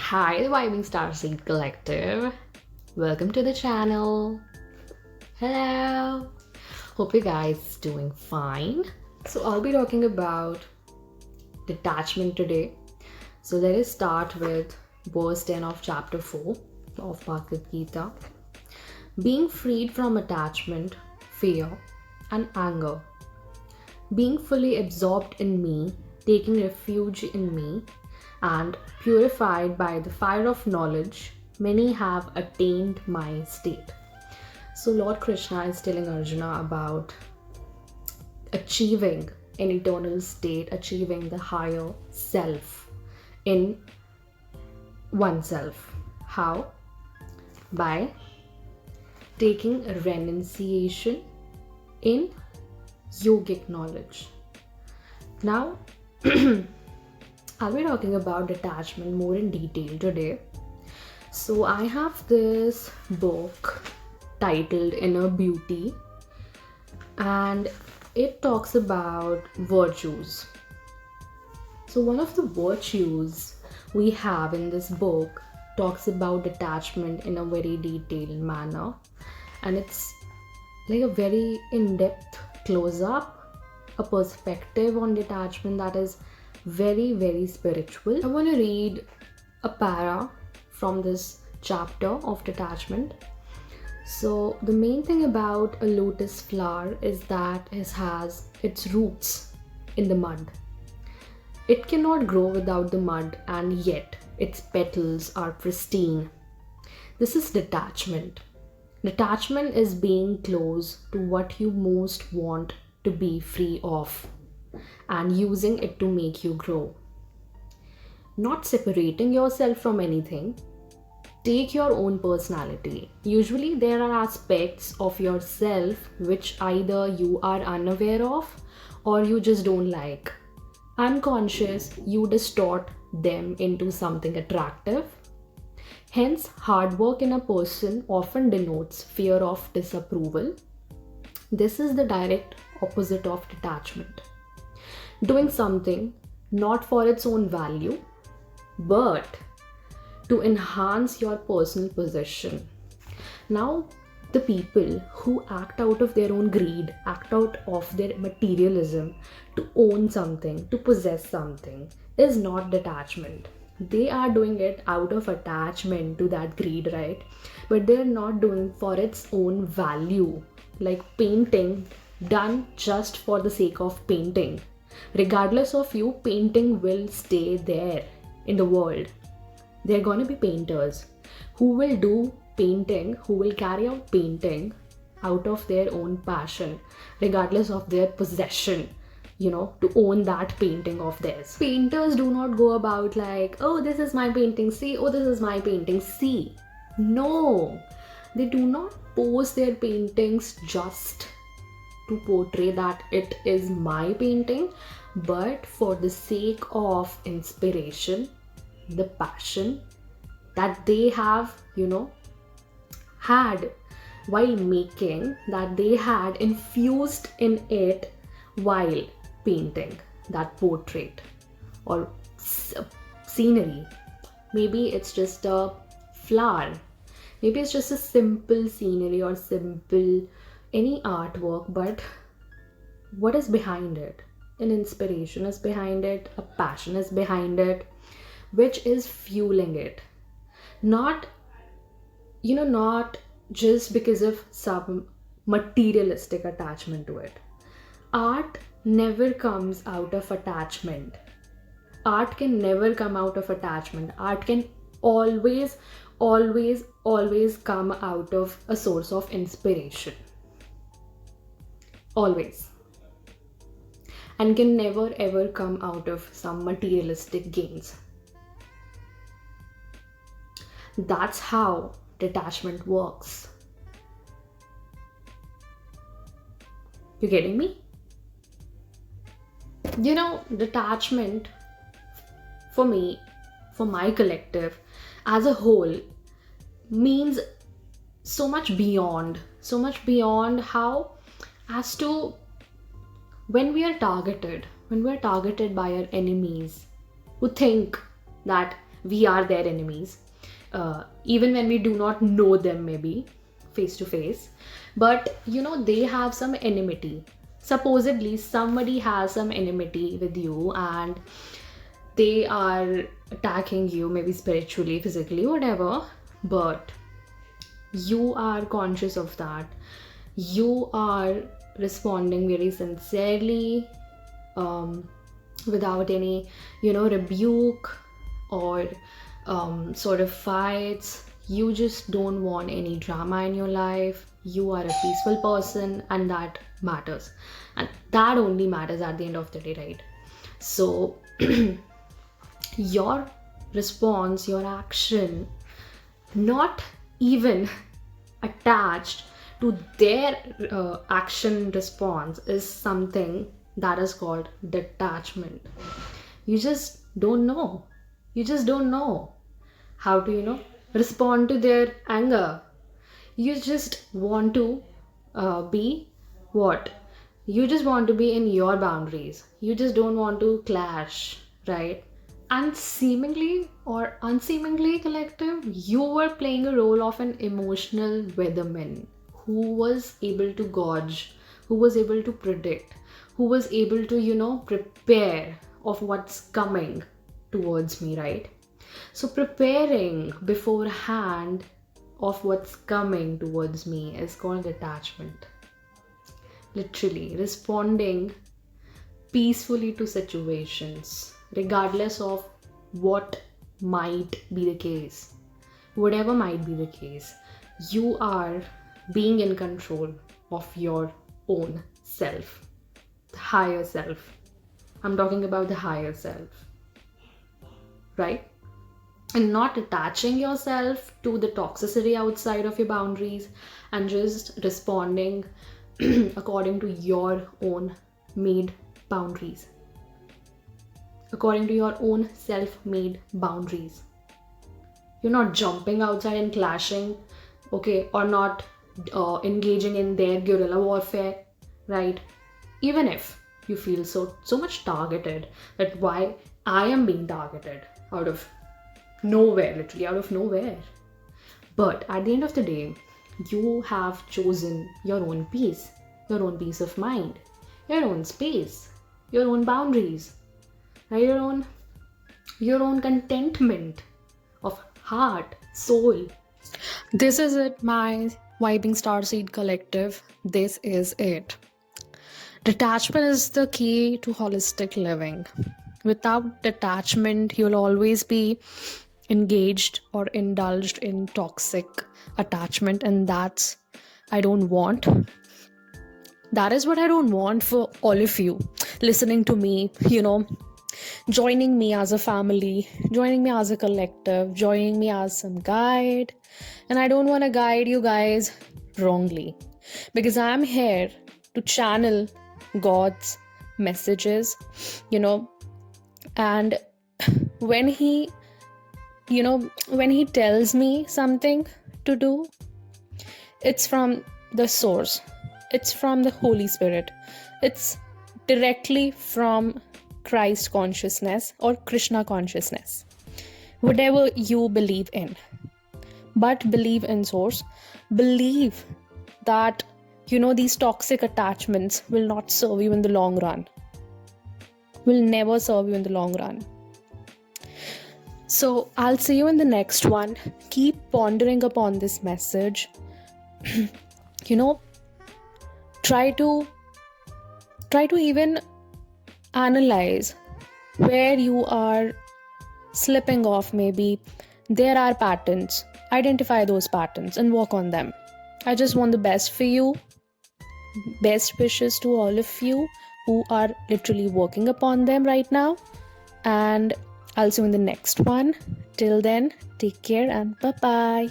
Hi, the Vibing STARSEED Collective. Welcome to the channel. Hello. Hope you guys doing fine. So I'll be talking about detachment today. So let us start with verse 10 of chapter 4 of Bhagavad Gita. Being freed from attachment, fear, and anger. Being fully absorbed in me, taking refuge in me, and purified by the fire of knowledge, many have attained my state. So Lord Krishna is telling Arjuna about achieving an eternal state, achieving the higher self in oneself. How? By taking renunciation in yogic knowledge. Now, I'll be talking about detachment more in detail today. So I have this book titled Inner Beauty, and it talks about virtues. So one of the virtues we have in this book talks about detachment in a very detailed manner, and it's like a very in-depth close-up, a perspective on detachment that is very, very spiritual. I want to read a para from this chapter of detachment. So the main thing about a lotus flower is that it has its roots in the mud. It cannot grow without the mud, and yet its petals are pristine. This is detachment. Detachment is being close to what you most want to be free of and using it to make you grow. Not separating yourself from anything. Take your own personality. Usually, there are aspects of yourself which either you are unaware of or you just don't like. Unconscious, you distort them into something attractive. Hence, hard work in a person often denotes fear of disapproval. This is the direct opposite of detachment. Doing something not for its own value, but to enhance your personal possession. Now, the people who act out of their own greed, act out of their materialism to own something, to possess something, is not detachment. They are doing it out of attachment to that greed, right? But they're not doing for its own value, like painting done just for the sake of painting. Regardless of you, painting will stay there in the world. There are going to be painters who will do painting, who will carry out painting out of their own passion, regardless of their possession, to own that painting of theirs. Painters do not go about like, oh, this is my painting, see, oh, this is my painting, see. No, they do not pose their paintings just to portray that it is my painting, but for the sake of inspiration, the passion that they have, had while making, that they had infused in it while painting that portrait or scenery. Maybe it's just a flower, maybe it's just a simple scenery or simple any artwork, but what is behind it? An inspiration is behind it, a passion is behind it, which is fueling it. Not just because of some materialistic attachment to it. Art never comes out of attachment. Art can never come out of attachment. Art can always, always, always come out of a source of inspiration. Always. And can never ever come out of some materialistic gains. That's how detachment works. You getting me? Detachment for me, for my collective as a whole, means so much beyond how, as to when we are targeted by our enemies who think that we are their enemies, even when we do not know them, maybe face to face. But they have some enmity. Supposedly somebody has some enmity with you, and they are attacking you, maybe spiritually, physically, whatever. But you are conscious of that. You are responding very sincerely, without any rebuke or sort of fights. You just don't want any drama in your life. You are a peaceful person, and that matters, and that only matters at the end of the day, right? So your response, your action, not even attached to their action response, is something that is called detachment. You just don't know. You just don't know how to respond to their anger. You just want to be what? You just want to be in your boundaries. You just don't want to clash, right? And seemingly or unseemingly, collective, you were playing a role of an emotional weatherman who was able to gauge, who was able to predict, who was able to prepare of what's coming towards me, right? So preparing beforehand of what's coming towards me is called attachment. Literally responding peacefully to situations, regardless of what might be the case. Whatever might be the case, you are being in control of your own self, the higher self. I'm talking about the higher self, right? And not attaching yourself to the toxicity outside of your boundaries, and just responding according to your own made boundaries, according to your own self-made boundaries. You're not jumping outside and clashing, okay, or not engaging in their guerrilla warfare, right? Even if you feel so much targeted, that why I am being targeted out of nowhere, literally out of nowhere. But at the end of the day, you have chosen your own peace of mind, your own space, your own boundaries, right? Your own contentment of heart, soul. This is it, my Vibing Starseed collective. This is it. Detachment is the key to holistic living. Without detachment, you'll always be engaged or indulged in toxic attachment, and that's I don't want. That is what I don't want for all of you listening to me, joining me as a family, joining me as a collective, joining me as some guide. And I don't want to guide you guys wrongly, because I'm here to channel God's messages, and when he tells me something to do, it's from the source, it's from the Holy Spirit, it's directly from Christ consciousness or Krishna consciousness, whatever you believe in. But believe in source, believe that these toxic attachments will not serve you in the long run, will never serve you in the long run. So I'll see you in the next one. Keep pondering upon this message. Try to even analyze where you are slipping off. Maybe there are patterns. Identify those patterns and work on them. I just want the best for you. Best wishes to all of you who are literally working upon them right now. And I'll see you in the next one. Till then, take care and bye-bye.